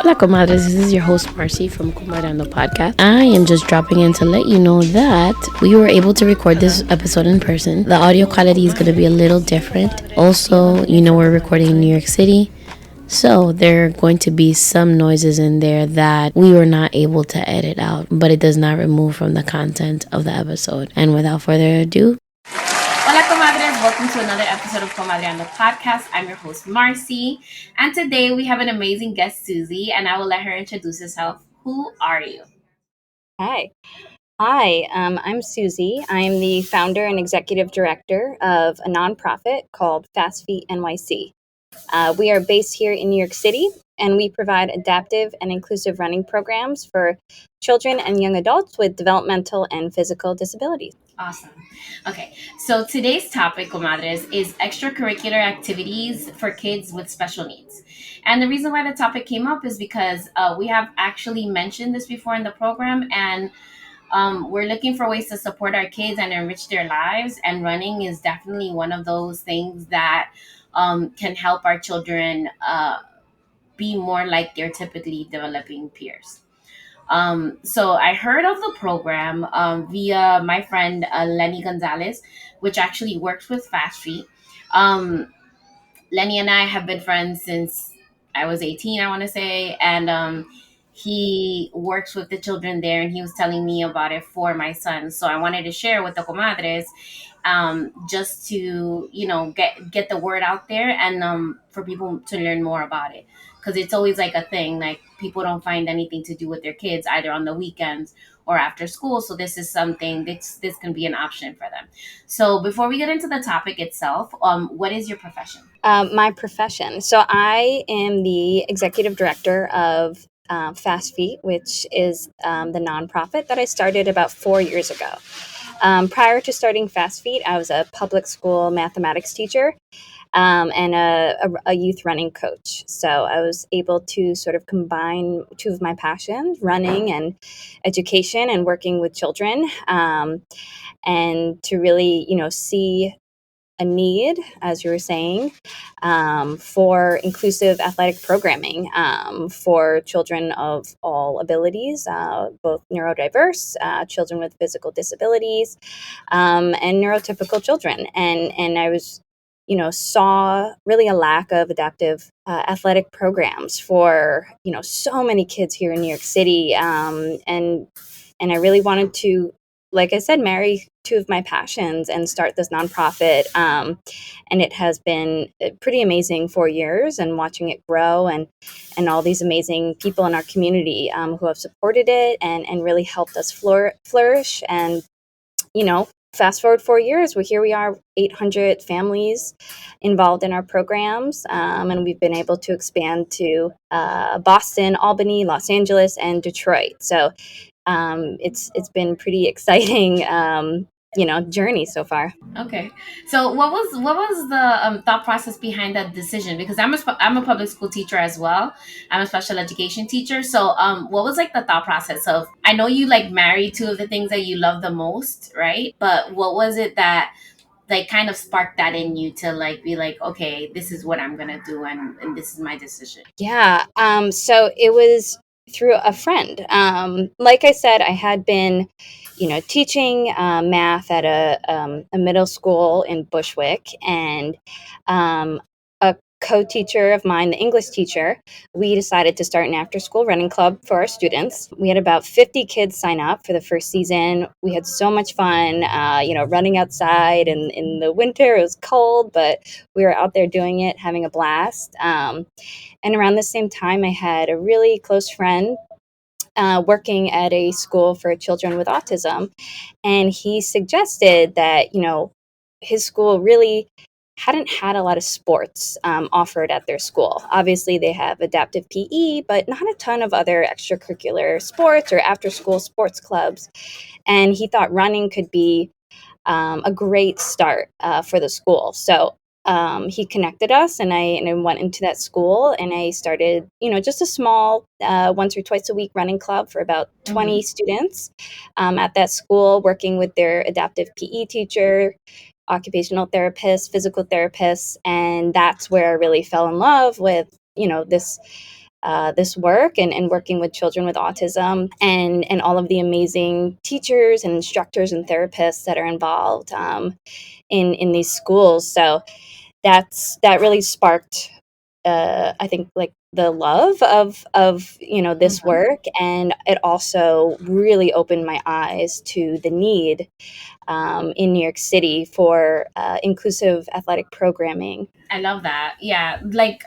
Hola Comadres, this is your host Marcy from Comadreando podcast. I am just dropping in to let you know that we were able to record this episode in person. The audio quality is going to be a little different. Also, we're recording in New York City. So there are going to be some noises in there that we were not able to edit out, but it does not remove from the content of the episode. And without further ado, Hola Comadres, welcome to another episode of Comadreando podcast. I'm your host Marcy, and today we have an amazing guest, Suzie, and I will let her introduce herself. Who are you? Hi. I'm Suzie. I'm the founder and executive director of a nonprofit called Fast Feet NYC. We are based here in New York City, and we provide adaptive and inclusive running programs for children and young adults with developmental and physical disabilities. Awesome. Okay, so today's topic, Comadres, is extracurricular activities for kids with special needs. And the reason why the topic came up is because we have actually mentioned this before in the program, and we're looking for ways to support our kids and enrich their lives. And running is definitely one of those things that can help our children be more like their typically developing peers. So I heard of the program via my friend Lenny Gonzalez, which actually works with Fast Feet. Lenny and I have been friends since I was 18, I want to say. And he works with the children there, and he was telling me about it for my son. So I wanted to share with the comadres, just to, get the word out there, and for people to learn more about it. Because it's always like a thing, like people don't find anything to do with their kids either on the weekends or after school. So this is something, this can be an option for them. So before we get into the topic itself, what is your profession? My profession. So I am the executive director of Fast Feet, which is the nonprofit that I started about 4 years ago. Prior to starting Fast Feet, I was a public school mathematics teacher and a youth running coach. So I was able to sort of combine two of my passions, running and education and working with children, and to really, see a need, as you were saying, for inclusive athletic programming for children of all abilities, both neurodiverse, children with physical disabilities, and neurotypical children. And I was, saw really a lack of adaptive athletic programs for, so many kids here in New York City. And I really wanted to, like I said, marry two of my passions and start this nonprofit. And it has been pretty amazing 4 years, and watching it grow, and all these amazing people in our community who have supported it and really helped us flourish. And, fast forward 4 years, here we are, 800 families involved in our programs. And we've been able to expand to Boston, Albany, Los Angeles, and Detroit. So it's been pretty exciting, journey so far. Okay, so what was the thought process behind that decision? Because I'm a public school teacher as well. I'm a special education teacher. So what was like the thought process of? I know you like married two of the things that you love the most, right? But what was it that like kind of sparked that in you to like be like, okay, this is what I'm gonna do, and this is my decision? Yeah. So it was through a friend. Like I said, I had been, teaching math at a middle school in Bushwick, and a co-teacher of mine, the English teacher, we decided to start an after-school running club for our students. We had about 50 kids sign up for the first season. We had so much fun, running outside, and in the winter it was cold, but we were out there doing it, having a blast. And around the same time, I had a really close friend working at a school for children with autism. And he suggested that, his school really hadn't had a lot of sports offered at their school. Obviously, they have adaptive PE, but not a ton of other extracurricular sports or after school sports clubs. And he thought running could be a great start for the school. So he connected us, and I went into that school, and I started, just a small once or twice a week running club for about 20 students at that school, working with their adaptive PE teacher, occupational therapist, physical therapist. And that's where I really fell in love with, this this work and working with children with autism and all of the amazing teachers and instructors and therapists that are involved in these schools. So that really sparked I think like the love of this Mhm. work, and it also really opened my eyes to the need in New York City for inclusive athletic programming. I love that. Yeah, like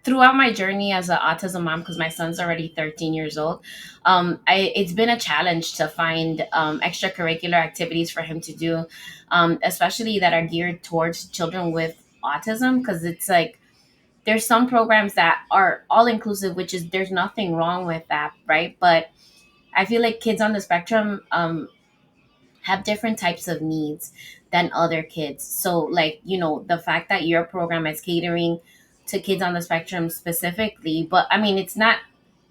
throughout my journey as an autism mom, because my son's already 13 years old, it's been a challenge to find extracurricular activities for him to do, especially that are geared towards children with autism, because it's like there's some programs that are all inclusive, which is there's nothing wrong with that, right? But I feel like kids on the spectrum have different types of needs than other kids. So, like, the fact that your program is catering to kids on the spectrum specifically, but I mean, it's not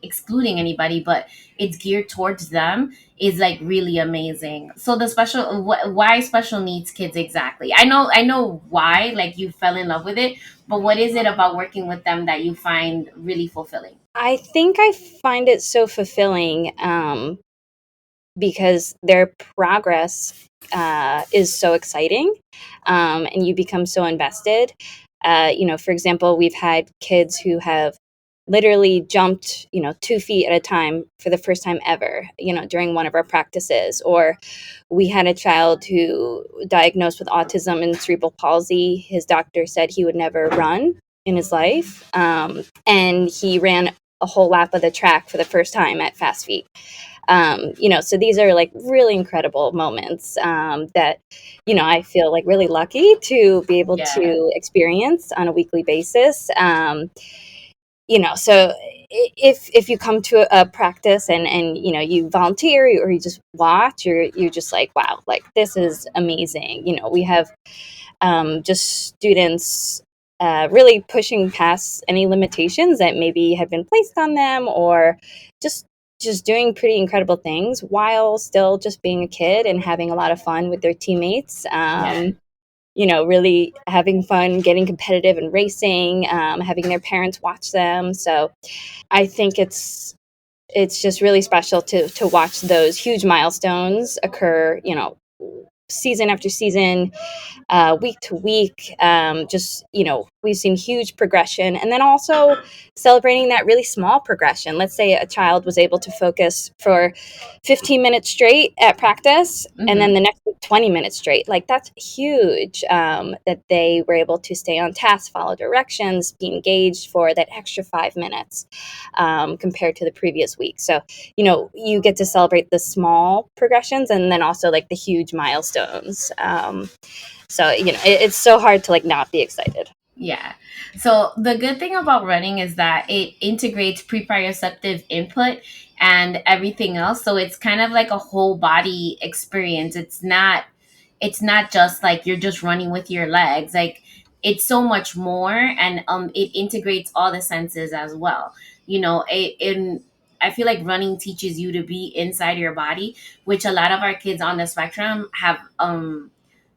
excluding anybody, but it's geared towards them is like really amazing. So, the why special needs kids exactly? I know why, like, you fell in love with it, but what is it about working with them that you find really fulfilling? I think I find it so fulfilling because their progress is so exciting, and you become so invested. For example, we've had kids who have literally jumped, 2 feet at a time for the first time ever, during one of our practices. Or we had a child who diagnosed with autism and cerebral palsy. His doctor said he would never run in his life, and he ran a whole lap of the track for the first time at Fast Feet. So these are like really incredible moments that I feel like really lucky to be able Yeah. to experience on a weekly basis. So if you come to a practice and you volunteer or you just watch, you're just like, wow, like this is amazing. We have just students really pushing past any limitations that maybe have been placed on them, or just just doing pretty incredible things while still just being a kid and having a lot of fun with their teammates. Yeah. Really having fun, getting competitive and racing, having their parents watch them. So I think it's just really special to watch those huge milestones occur, season after season, week to week. Just, we've seen huge progression. And then also celebrating that really small progression. Let's say a child was able to focus for 15 minutes straight at practice, and then Hmm. the next week, 20 minutes straight. Like, that's huge, that they were able to stay on task, follow directions, be engaged for that extra 5 minutes compared to the previous week. So, you get to celebrate the small progressions and then also like the huge milestones. So, it's so hard to like not be excited. Yeah. So the good thing about running is that it integrates proprioceptive input and everything else. So it's kind of like a whole body experience. It's not just like you're just running with your legs. Like it's so much more, and it integrates all the senses as well. I feel like running teaches you to be inside your body, which a lot of our kids on the spectrum have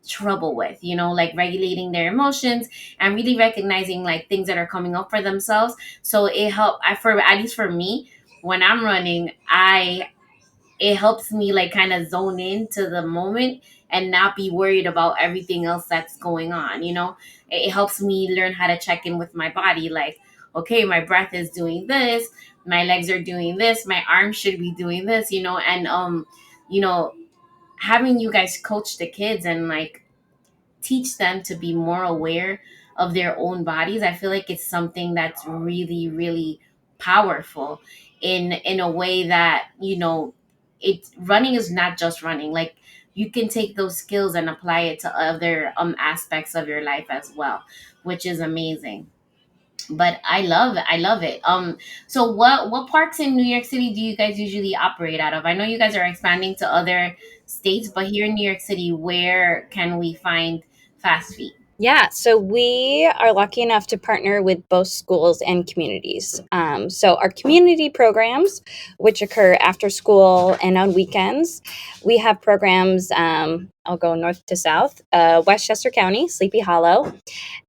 trouble with, like regulating their emotions and really recognizing like things that are coming up for themselves. So it help I for at least for me, when I'm running, I it helps me like kind of zone into the moment and not be worried about everything else that's going on. It helps me learn how to check in with my body, like, okay, my breath is doing this, my legs are doing this, my arms should be doing this, and you know having you guys coach the kids and like teach them to be more aware of their own bodies. I feel like it's something that's really, really powerful in a way that, it running is not just running. Like you can take those skills and apply it to other aspects of your life as well, which is amazing. But I love it. So what parks in New York City do you guys usually operate out of? I know you guys are expanding to other states, but here in New York City, where can we find Fast Feet? Yeah, so we are lucky enough to partner with both schools and communities. So our community programs, which occur after school and on weekends, we have programs. I'll go north to south, Westchester County, Sleepy Hollow,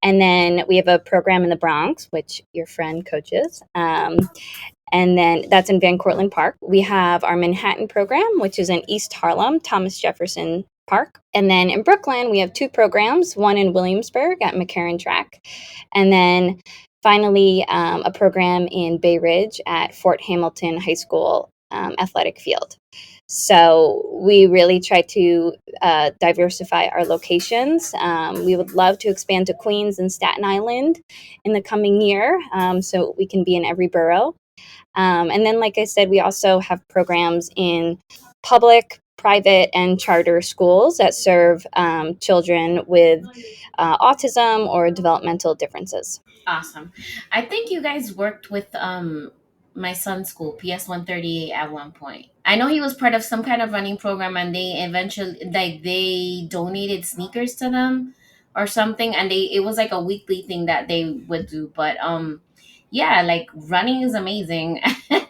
and then we have a program in the Bronx, which your friend coaches. And then that's in Van Cortlandt Park. We have our Manhattan program, which is in East Harlem, Thomas Jefferson Park. And then in Brooklyn, we have two programs, one in Williamsburg at McCarran Track. And then finally, a program in Bay Ridge at Fort Hamilton High School athletic field. So we really try to diversify our locations. We would love to expand to Queens and Staten Island in the coming year, so we can be in every borough. And then, like I said, we also have programs in public, private, and charter schools that serve children with autism or developmental differences. Awesome. I think you guys worked with my son's school, PS 138, at one point. I know he was part of some kind of running program, and they eventually, like, they donated sneakers to them or something, and they it was like a weekly thing that they would do. But yeah, like, running is amazing.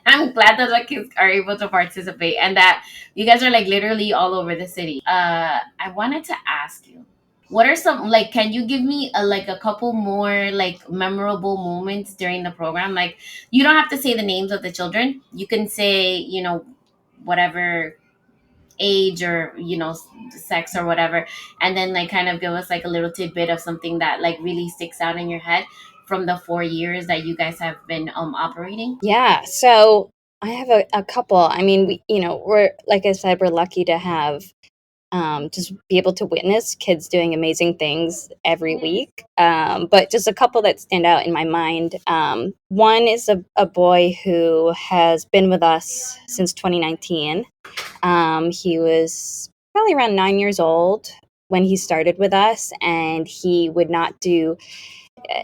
I'm glad that the kids are able to participate, and that you guys are like literally all over the city. I wanted to ask you, what are some, like, can you give me a couple more like memorable moments during the program? Like, you don't have to say the names of the children. You can say, whatever age or, sex or whatever, and then like kind of give us like a little tidbit of something that like really sticks out in your head from the 4 years that you guys have been operating. Yeah, so I have a couple. I mean, we're like I said, we're lucky to have just be able to witness kids doing amazing things every week. But just a couple that stand out in my mind. One is a boy who has been with us since 2019. He was probably around 9 years old when he started with us, and he would not do,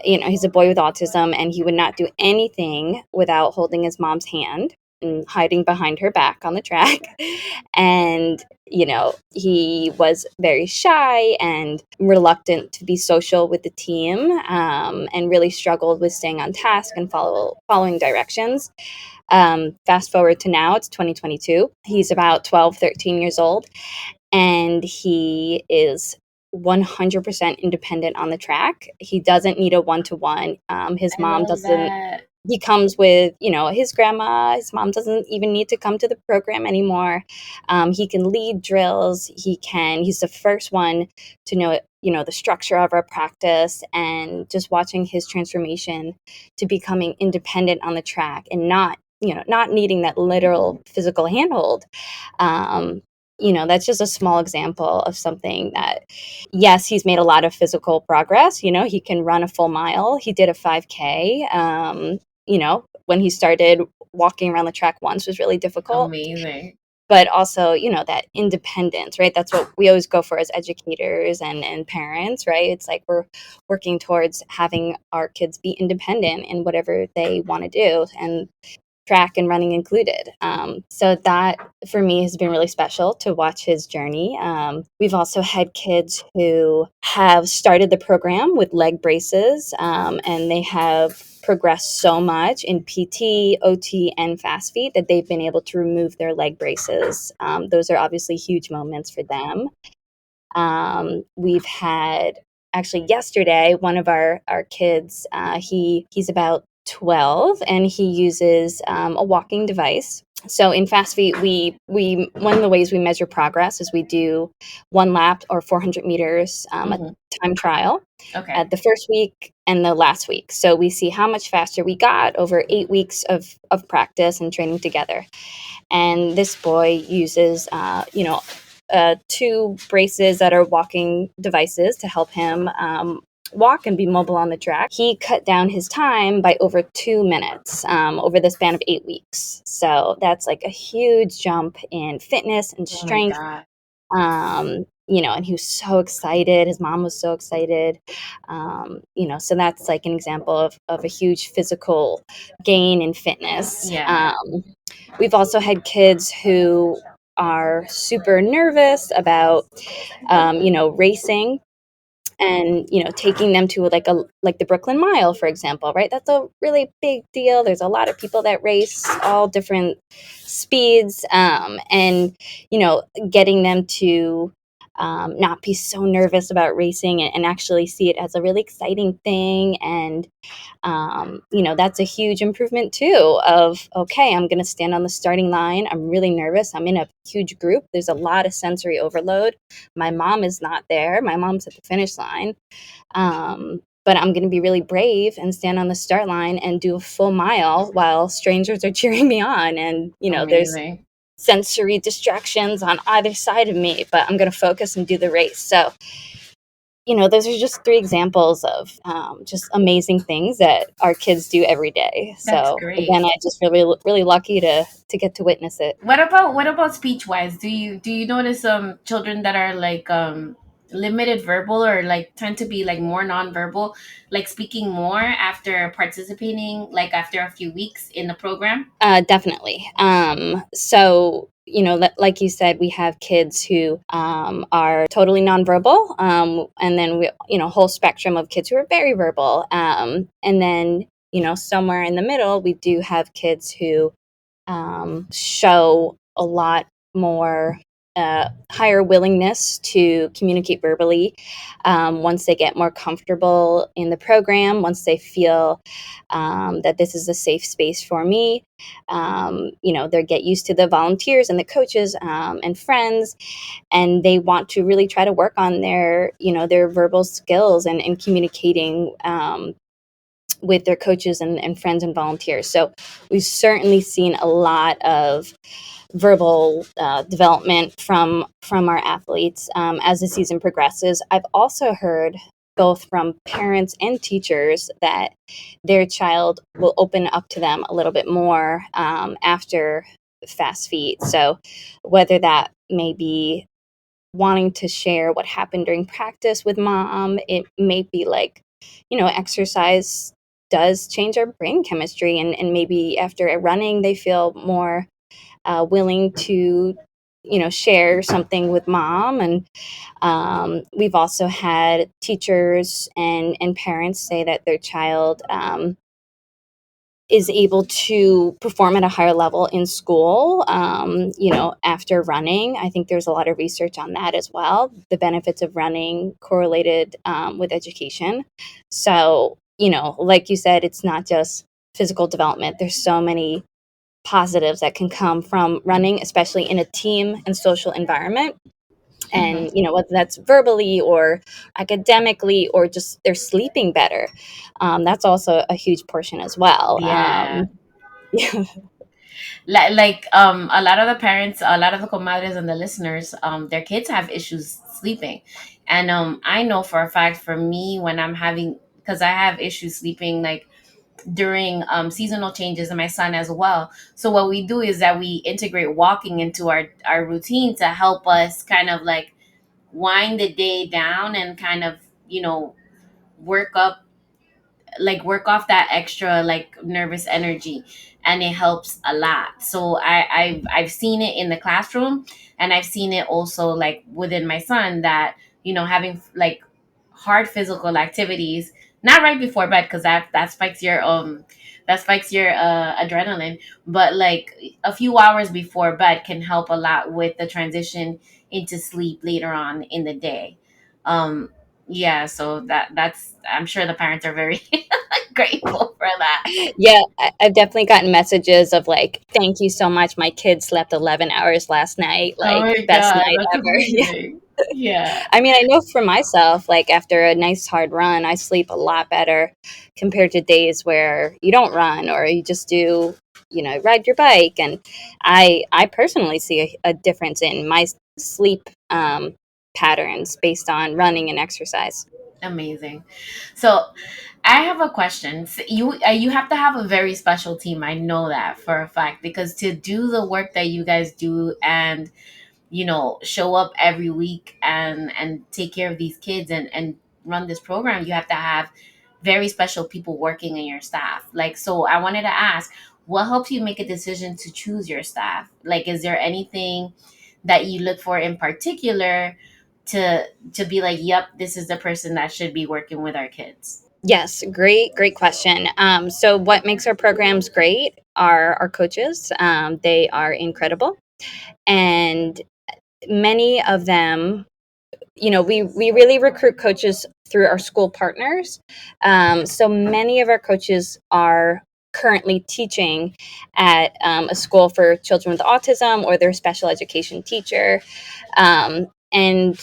he's a boy with autism, and he would not do anything without holding his mom's hand and hiding behind her back on the track. And, he was very shy and reluctant to be social with the team, and really struggled with staying on task and following directions. Fast forward to now, it's 2022. He's about 12, 13 years old, and he is 100% independent on the track. He doesn't need a one to one. His I mom love doesn't. that. He comes with, his grandma. His mom doesn't even need to come to the program anymore. He can lead drills. He's the first one to know, the structure of our practice, and just watching his transformation to becoming independent on the track and not needing that literal physical handhold. Um, that's just a small example of something that, yes, he's made a lot of physical progress. He can run a full mile. He did a 5K. When he started, walking around the track once was really difficult. Amazing. But also, that independence, right? That's what we always go for as educators and parents, right? It's like we're working towards having our kids be independent in whatever they want to do. And track and running included. So that for me has been really special to watch his journey. We've also had kids who have started the program with leg braces, and they have progressed so much in PT, OT, and fast feet that they've been able to remove their leg braces. Those are obviously huge moments for them. We've had actually yesterday one of our kids. He's about 12, and he uses a walking device. So in Fast Feet, we one of the ways we measure progress is we do one lap or 400 meters, Hmm. a time trial Okay. at the first week and the last week. So we see how much faster we got over 8 weeks of practice and training together. And this boy uses, two braces that are walking devices to help him walk and be mobile on the track. He cut down his time by over 2 minutes over the span of 8 weeks. So that's like a huge jump in fitness and Oh my strength. god. And he was so excited. His mom was so excited. So that's like an example of a huge physical gain in fitness. Yeah. We've also had kids who are super nervous about, racing. and taking them to like the Brooklyn Mile, for example, right? That's a really big deal. There's a lot of people that race all different speeds, and getting them to not be so nervous about racing, and actually see it as a really exciting thing. And that's a huge improvement too of, okay, I'm going to stand on the starting line. I'm really nervous. I'm in a huge group. There's a lot of sensory overload. My mom is not there. My mom's at the finish line. But I'm going to be really brave and stand on the start line and do a full mile while strangers are cheering me on. And, there's Amazing. sensory distractions on either side of me, but I'm going to focus and do the race. So, those are just three examples of just amazing things that our kids do every day. That's So great. again, I just really, really lucky to get to witness it. What about speech wise? Do you notice children that are like limited verbal, or like tend to be like more nonverbal, like speaking more after participating, like after a few weeks in the program? Definitely. So, like you said, we have kids who are totally nonverbal, and then we, whole spectrum of kids who are very verbal, and then somewhere in the middle, we do have kids who show a lot more higher willingness to communicate verbally once they get more comfortable in the program, once they feel that this is a safe space for me. They get used to the volunteers and the coaches and friends, and they want to really try to work on their verbal skills and communicating with their coaches and friends and volunteers. So we've certainly seen a lot of verbal development from our athletes as the season progresses. I've also heard both from parents and teachers that their child will open up to them a little bit more after Fast Feet. So whether that may be wanting to share what happened during practice with mom, it may be like, exercise does change our brain chemistry, and maybe after a running they feel more willing to share something with mom. And we've also had teachers and parents say that their child is able to perform at a higher level in school, after running. I think there's a lot of research on that as well. The benefits of running correlated with education. So, like you said, it's not just physical development. There's so many positives that can come from running, especially in a team and social environment. Hmm. And whether that's verbally or academically or just they're sleeping better, that's also a huge portion as well. Yeah. Yeah. Like a lot of the parents, a lot of the comadres and the listeners, their kids have issues sleeping. And I know for a fact, for me, when I'm having, because I have issues sleeping, like during seasonal changes, and my son as well. So what we do is that we integrate walking into our routine to help us kind of like wind the day down and kind of, you know, work up, like work off that extra like nervous energy, and it helps a lot. So I've seen it in the classroom, and I've seen it also like within my son, that having like hard physical activities, not right before bed, because that spikes your adrenaline, but like a few hours before bed can help a lot with the transition into sleep later on in the day. um yeah, so that's, I'm sure the parents are very grateful for that. Yeah, I've definitely gotten messages of like, thank you so much. My kid slept 11 hours last night. Oh Like, my best god, night that's ever. Yeah. amazing. Yeah. I mean, I know for myself, like after a nice hard run, I sleep a lot better compared to days where you don't run or you just do, ride your bike. And I personally see a difference in my sleep patterns based on running and exercise. Amazing. So I have a question. You have to have a very special team. I know that for a fact, because to do the work that you guys do, and show up every week and take care of these kids and run this program, you have to have very special people working in your staff. Like, so I wanted to ask, what helps you make a decision to choose your staff? Like, is there anything that you look for in particular, to be like, yep, this is the person that should be working with our kids? Yes, great question. So, what makes our programs great are our coaches. They are incredible, and many of them, we really recruit coaches through our school partners. So many of our coaches are currently teaching at a school for children with autism, or they're a special education teacher. And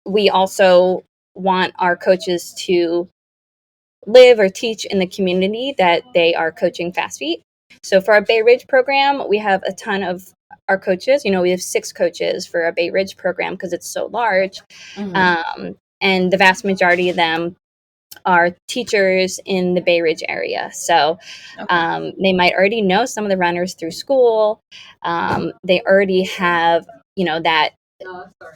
we also want our coaches to live or teach in the community that they are coaching Fast Feet. So for our Bay Ridge program, we have a ton of our coaches. We have 6 coaches for our Bay Ridge program because it's so large. Mm-hmm. And the vast majority of them are teachers in the Bay Ridge area. So Okay. they might already know some of the runners through school. They already have, that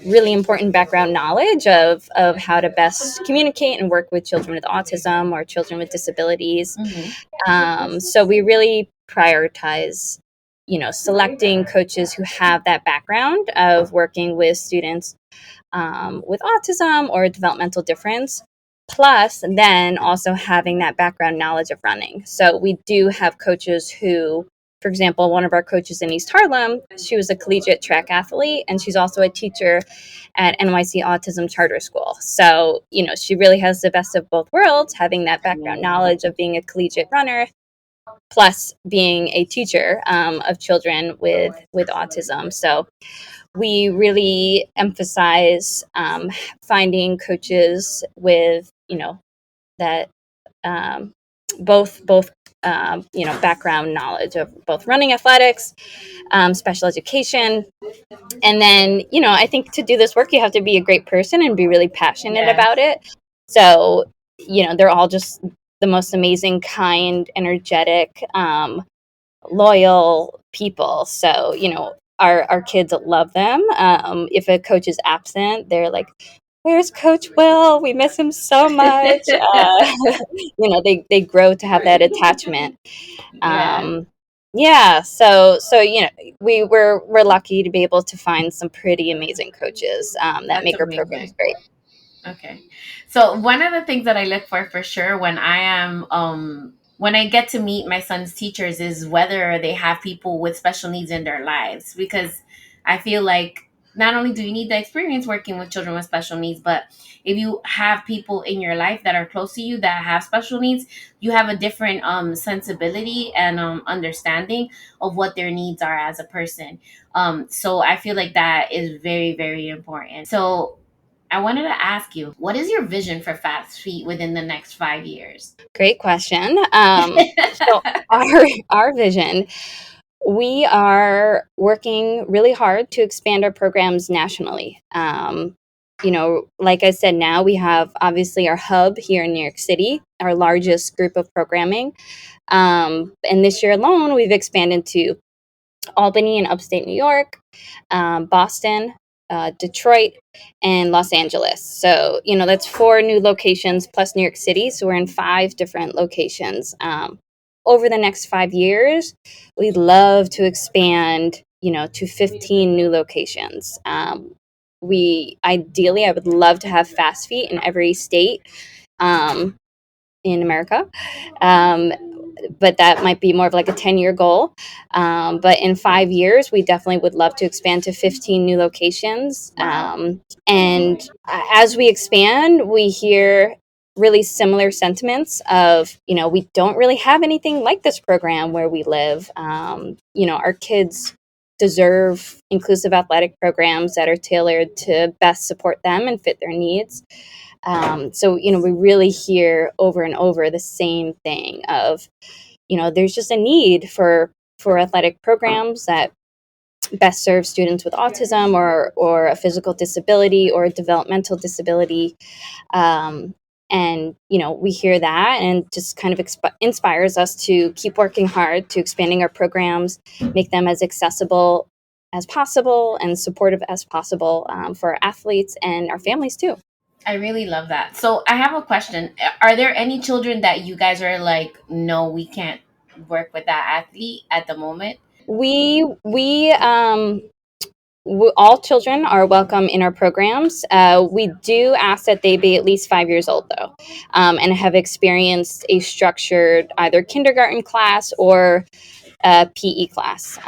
really important background knowledge of how to best communicate and work with children with autism or children with disabilities. Mm-hmm. So we really prioritize, selecting coaches who have that background of working with students with autism or a developmental difference, plus then also having that background knowledge of running. So we do have coaches who, for example, one of our coaches in East Harlem, she was a collegiate track athlete, and she's also a teacher at NYC Autism Charter School. So, she really has the best of both worlds, having that background knowledge of being a collegiate runner, plus being a teacher of children with autism. So we really emphasize finding coaches with, that um, both background knowledge of both running athletics, special education. And then, I think to do this work, you have to be a great person and be really passionate about Yes. it. So, they're all just the most amazing, kind, energetic, loyal people. So, our kids love them. If a coach is absent, they're like, "Where's Coach Will? We miss him so much." They grow to have that attachment. Yeah. Yeah, so we're lucky to be able to find some pretty amazing coaches that That's make our programs amazing. great. Okay. So one of the things that I look for sure when I get to meet my son's teachers is whether they have people with special needs in their lives, because I feel like not only do you need the experience working with children with special needs, but if you have people in your life that are close to you that have special needs, you have a different sensibility and understanding of what their needs are as a person. So I feel like that is very, very important. So I wanted to ask you, what is your vision for Fast Feet within the next 5 years? Great question. So our vision, we are working really hard to expand our programs nationally. Like I said, now we have obviously our hub here in New York City, our largest group of programming. And this year alone, we've expanded to Albany in upstate New York, Boston, Detroit, and Los Angeles. So, that's 4 new locations plus New York City. So, we're in 5 different locations. Over the next 5 years, we'd love to expand, to 15 new locations. I would love to have Fast Feet in every state in America. Um, but that might be more of like a 10-year goal. But in 5 years, we definitely would love to expand to 15 new locations. Wow. And as we expand, we hear really similar sentiments of, we don't really have anything like this program where we live. Our kids deserve inclusive athletic programs that are tailored to best support them and fit their needs. So, we really hear over and over the same thing of, there's just a need for athletic programs that best serve students with autism or a physical disability or a developmental disability. And we hear that, and just kind of inspires us to keep working hard to expanding our programs, make them as accessible as possible and supportive as possible for our athletes and our families too. I really love that. So I have a question. Are there any children that you guys are like, no, we can't work with that athlete at the moment? We all children are welcome in our programs. We do ask that they be at least 5 years old, though, and have experienced a structured either kindergarten class or a PE class.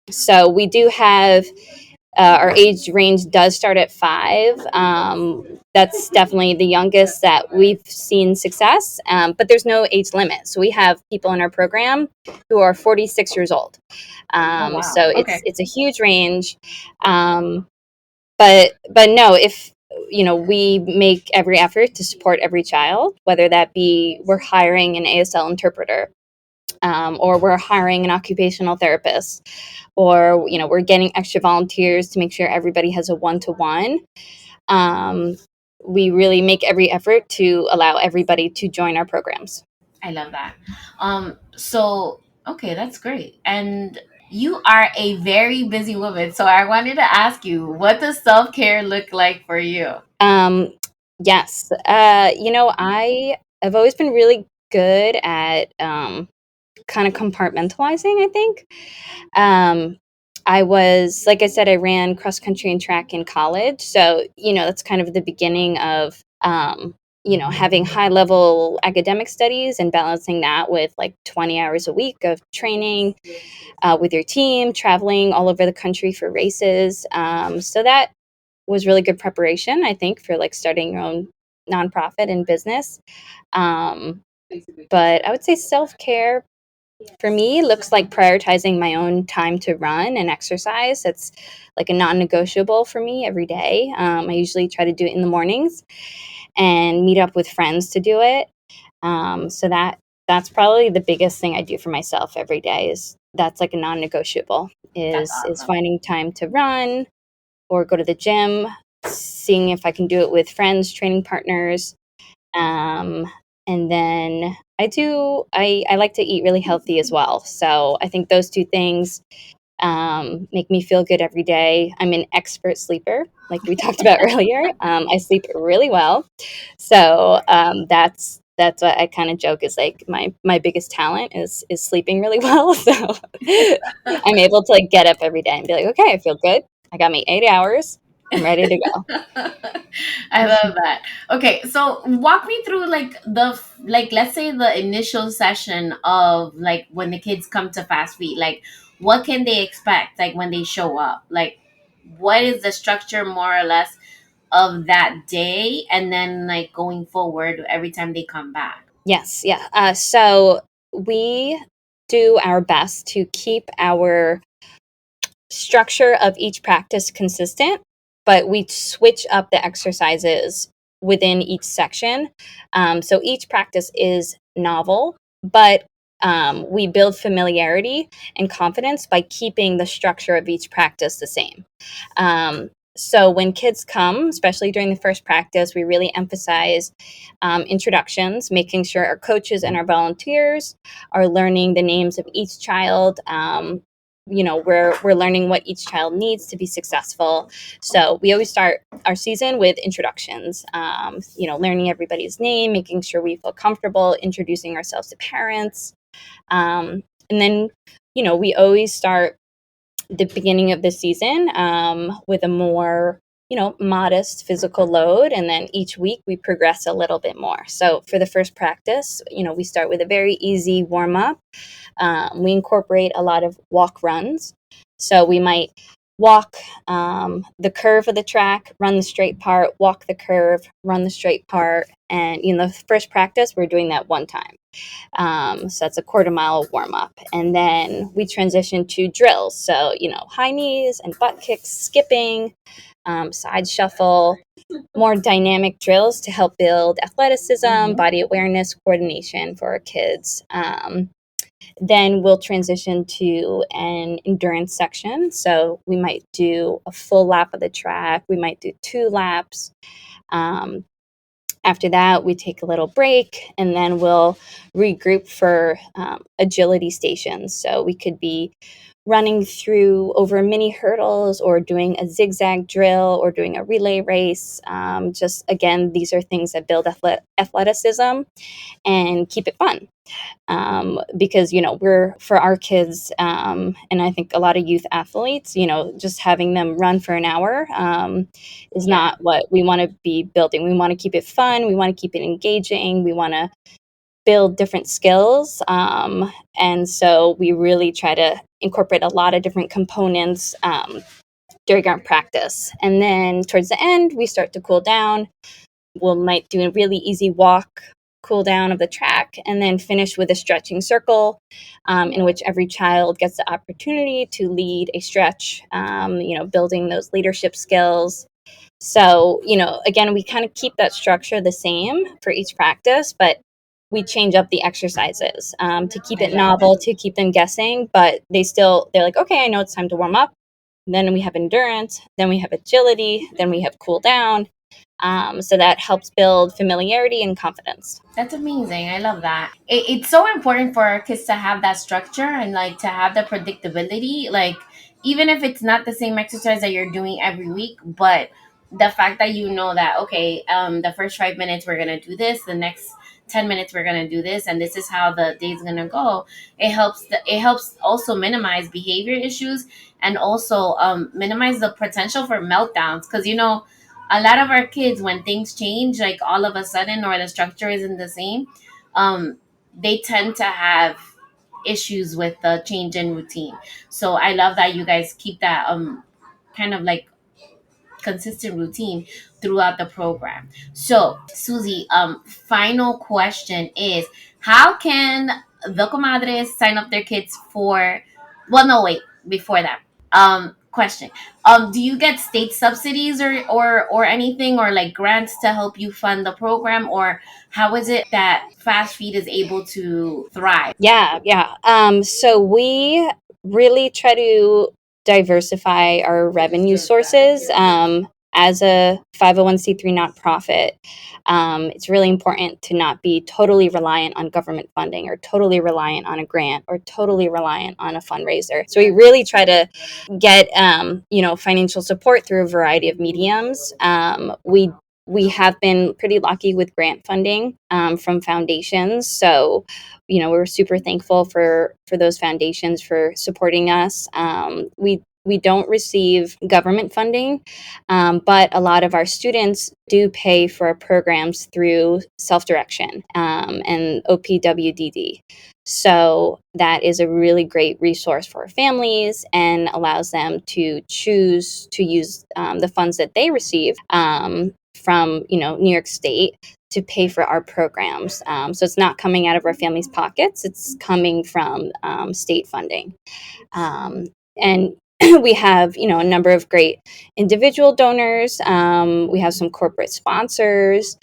So we do have our age range does start at 5. That's definitely the youngest that we've seen success, but there's no age limit. So we have people in our program who are 46 years old. Oh wow. So Okay. it's a huge range. Um, but no, if we make every effort to support every child, whether that be we're hiring an ASL interpreter, or we're hiring an occupational therapist, or we're getting extra volunteers to make sure everybody has a one-to-one. um, we really make every effort to allow everybody to join our programs. I love that. So okay, that's great. And you are a very busy woman. So I wanted to ask you, what does self-care look like for you? um, yes, I have always been really good at kind of compartmentalizing, I think. um, I was, like I said, I ran cross country and track in college. So, that's kind of the beginning of, having high level academic studies and balancing that with like 20 hours a week of training with your team, traveling all over the country for races. So that was really good preparation, I think, for like starting your own nonprofit and business. Um, but I would say self care for me looks like prioritizing my own time to run and exercise. It's like a non-negotiable for me every day. I usually try to do it in the mornings and meet up with friends to do it. So that's probably the biggest thing I do for myself every day. Is that's like a non-negotiable, That's is awesome. finding time to run or go to the gym, seeing if I can do it with friends, training partners. um, and then I like to eat really healthy as well. So I think those two things make me feel good every day. I'm an expert sleeper, like we talked about earlier. I sleep really well. So that's what I kind of joke is like my biggest talent is sleeping really well. So I'm able to like get up every day and be like, okay, I feel good. I got me 8 hours. I'm ready to go. I love that. Okay, so walk me through like let's say the initial session of like when the kids come to Fast Feet. Like what can they expect like when they show up? Like what is the structure more or less of that day and then like going forward every time they come back? Yes, yeah. So we do our best to keep our structure of each practice consistent, but we switch up the exercises within each section. So each practice is novel, but we build familiarity and confidence by keeping the structure of each practice the same. So when kids come, especially during the first practice, we really emphasize introductions, making sure our coaches and our volunteers are learning the names of each child. We're learning what each child needs to be successful. So we always start our season with introductions. Learning everybody's name, making sure we feel comfortable introducing ourselves to parents, and then we always start the beginning of the season with a more modest physical load, and then each week we progress a little bit more. So for the first practice, we start with a very easy warm up. We incorporate a lot of walk runs. So we might walk the curve of the track, run the straight part, walk the curve, run the straight part. And the first practice, we're doing that one time. So that's a quarter mile warm up. And then we transition to drills. So, high knees and butt kicks, skipping, side shuffle, more dynamic drills to help build athleticism, Mm-hmm. body awareness, coordination for our kids. Then we'll transition to an endurance section. So we might do a full lap of the track, we might do 2 laps. Um, After that, we take a little break and then we'll regroup for agility stations. So we could be running through over mini hurdles or doing a zigzag drill or doing a relay race. Just again, these are things that build athleticism and keep it fun. Because we're for our kids, and I think a lot of youth athletes, just having them run for an hour is not what we want to be building. We want to keep it fun. We want to keep it engaging. We want to build different skills. And so we really try to incorporate a lot of different components during our practice. And then towards the end, we start to cool down. We might do a really easy walk, cool down of the track, and then finish with a stretching circle in which every child gets the opportunity to lead a stretch, building those leadership skills. So, again, we kind of keep that structure the same for each practice, but we change up the exercises to keep it novel, to keep them guessing, but they're like, okay, I know it's time to warm up. Then we have endurance, then we have agility, then we have cool down. So that helps build familiarity and confidence. That's amazing. I love that. It's so important for our kids to have that structure and like to have the predictability. Like, even if it's not the same exercise that you're doing every week, but the fact that you know that, okay, the first 5 minutes we're going to do this, the next 10 minutes we're going to do this, and this is how the day's going to go. It helps also minimize behavior issues and also minimize the potential for meltdowns. Because, a lot of our kids, when things change like all of a sudden or the structure isn't the same, um, they tend to have issues with the change in routine. So I love that you guys keep that kind of like consistent routine throughout the program. So Suzie, final question is, how can the comadres sign up their kids for, well, no, wait, before that, question, do you get state subsidies or anything, or like grants to help you fund the program, or how is it that Fast Feet is able to thrive? Yeah. So we really try to diversify our revenue sources. As a 501c3 nonprofit, it's really important to not be totally reliant on government funding or totally reliant on a grant or totally reliant on a fundraiser. So we really try to get financial support through a variety of mediums. We have been pretty lucky with grant funding from foundations. So, we're super thankful for those foundations for supporting us. We don't receive government funding, but a lot of our students do pay for our programs through self-direction and OPWDD. So that is a really great resource for families and allows them to choose to use the funds that they receive from New York State to pay for our programs. So it's not coming out of our families' pockets; it's coming from state funding. And we have a number of great individual donors. We have some corporate sponsors.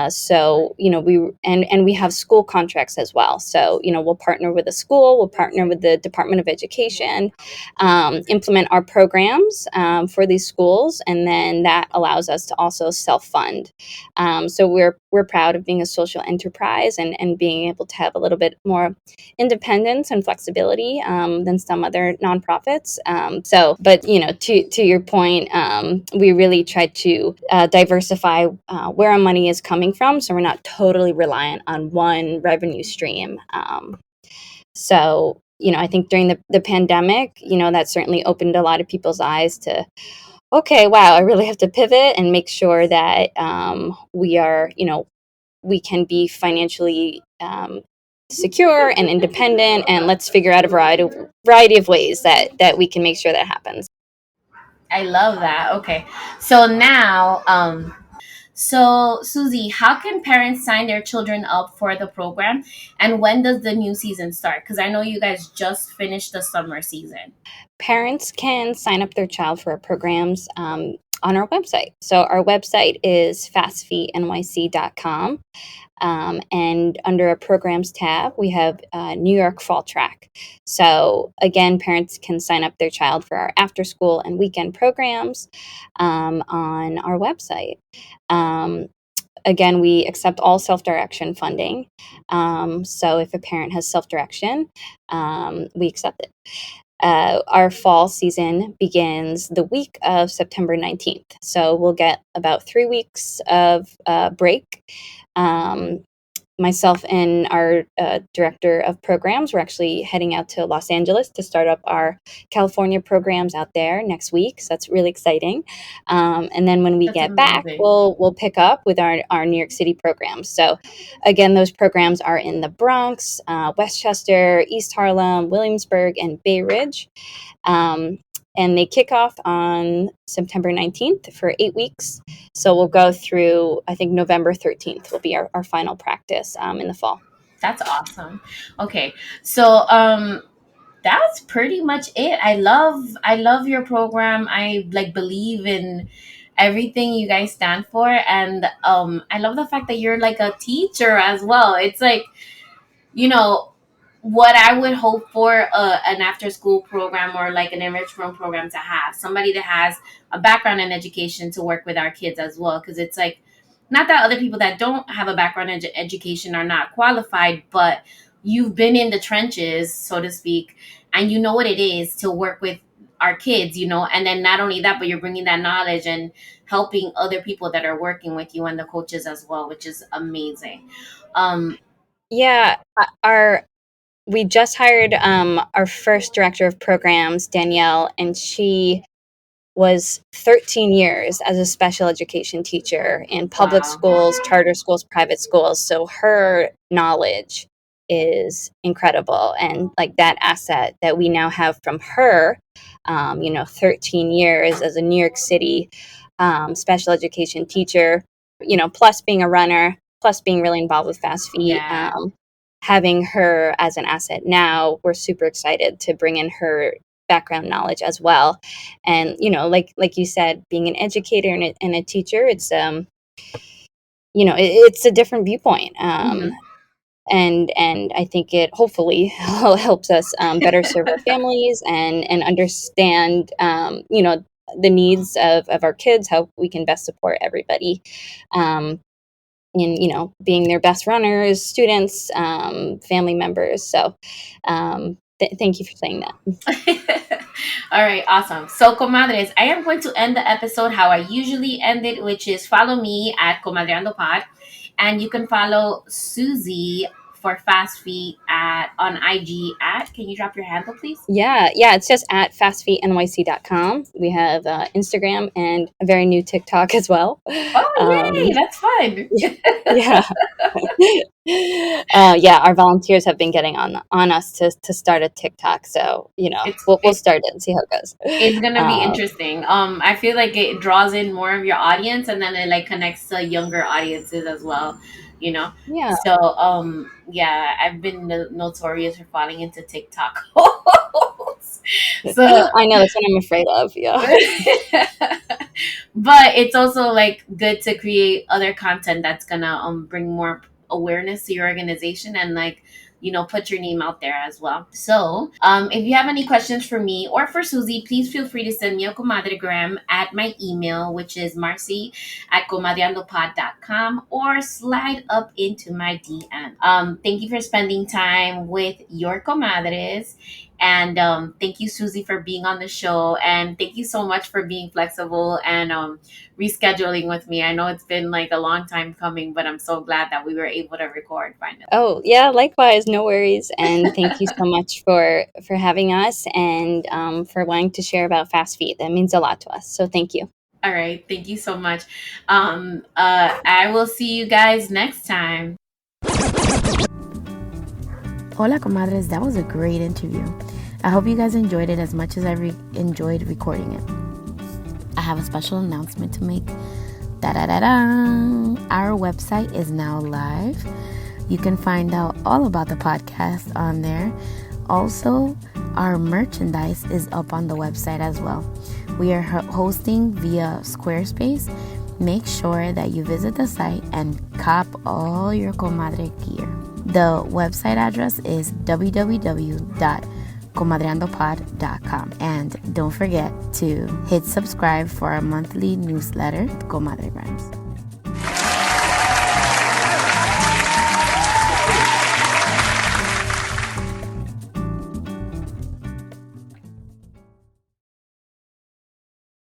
So we have school contracts as well. So we'll partner with a school, we'll partner with the Department of Education, implement our programs for these schools, and then that allows us to also self-fund. So we're proud of being a social enterprise and being able to have a little bit more independence and flexibility than some other nonprofits. But to your point, we really try to diversify where our money is coming from, so we're not totally reliant on one revenue stream. I think during the pandemic, that certainly opened a lot of people's eyes to, okay, wow, I really have to pivot and make sure that we can be financially secure and independent, and let's figure out a variety of ways that we can make sure that happens. I love that. Okay. So now, so Suzie, how can parents sign their children up for the program, and when does the new season start? Because I know you guys just finished the summer season. Parents can sign up their child for our programs on our website. So our website is fastfeetnyc.com. And under our programs tab, we have New York Fall Track. So again, parents can sign up their child for our after school and weekend programs on our website. Again, we accept all self-direction funding. So if a parent has self-direction, we accept it. our fall season begins the week of September 19th. So we'll get about 3 weeks of break. Myself and our director of programs, we're actually heading out to Los Angeles to start up our California programs out there next week. So that's really exciting. And then when we That's get back, amazing. we'll pick up with our New York City programs. So again, those programs are in the Bronx, Westchester, East Harlem, Williamsburg, and Bay Ridge. And they kick off on September 19th for 8 weeks. So we'll go through, I think November 13th will be our final practice in the fall. That's awesome. Okay. So that's pretty much it. I love your program. I like believe in everything you guys stand for, and I love the fact that you're like a teacher as well. It's like, you know, what I would hope for an after school program or like an enrichment program to have somebody that has a background in education to work with our kids as well. Because it's like, not that other people that don't have a background in education are not qualified, but you've been in the trenches, so to speak, and you know what it is to work with our kids, and then not only that, but you're bringing that knowledge and helping other people that are working with you and the coaches as well, which is amazing. um Yeah, we just hired our first director of programs, Danielle, and she was 13 years as a special education teacher in public wow. schools, charter schools, private schools. So her knowledge is incredible. And like that asset that we now have from her, 13 years as a New York City special education teacher, plus being a runner, plus being really involved with Fast Feet. Yeah. Having her as an asset now, we're super excited to bring in her background knowledge as well. And like you said, being an educator and a teacher, it's it's a different viewpoint. Mhm. And I think it hopefully helps us better serve our families and understand the needs of our kids, how we can best support everybody in being their best runners, students, family members. So thank you for saying that. All right, awesome. So, comadres, I am going to end the episode how I usually end it, which is follow me at Comadreando Pod, and you can follow Suzie for Fast Feet at on IG at. Can you drop your handle, please? Yeah, it's just at fastfeetnyc.com. We have Instagram and a very new TikTok as well. Oh, yay! That's fun. Yeah. Yeah, our volunteers have been getting on us to start a TikTok, so It's we'll it's start it and see how it goes. it's gonna be Um, interesting. I feel like it draws in more of your audience, and then it like connects to younger audiences as well. You know. yeah, So yeah, I've been notorious for falling into TikTok. So, I know that's what I'm afraid of. Yeah, but it's also like good to create other content that's gonna bring more awareness to your organization and like put your name out there as well. So if you have any questions for me or for Suzie, please feel free to send me a Comadre-Gram at my email, which is Marcy at comadreandopod.com, or slide up into my DM. Thank you for spending time with your comadres. And thank you, Suzie, for being on the show. And thank you so much for being flexible and rescheduling with me. I know it's been like a long time coming, but I'm so glad that we were able to record finally. oh yeah, likewise, no worries, and thank you so much for having us and for wanting to share about Fast Feet. That means a lot to us, so thank you. All right. Thank you so much. I will see you guys next time. Hola, comadres. That was a great interview. I hope you guys enjoyed it as much as I enjoyed recording it. I have a special announcement to make. Da-da-da-da! Our website is now live. You can find out all about the podcast on there. Also, our merchandise is up on the website as well. We are hosting via Squarespace. Make sure that you visit the site and cop all your comadre gear. The website address is www.comadreandopod.com. And don't forget to hit subscribe for our monthly newsletter, Comadre-Grams.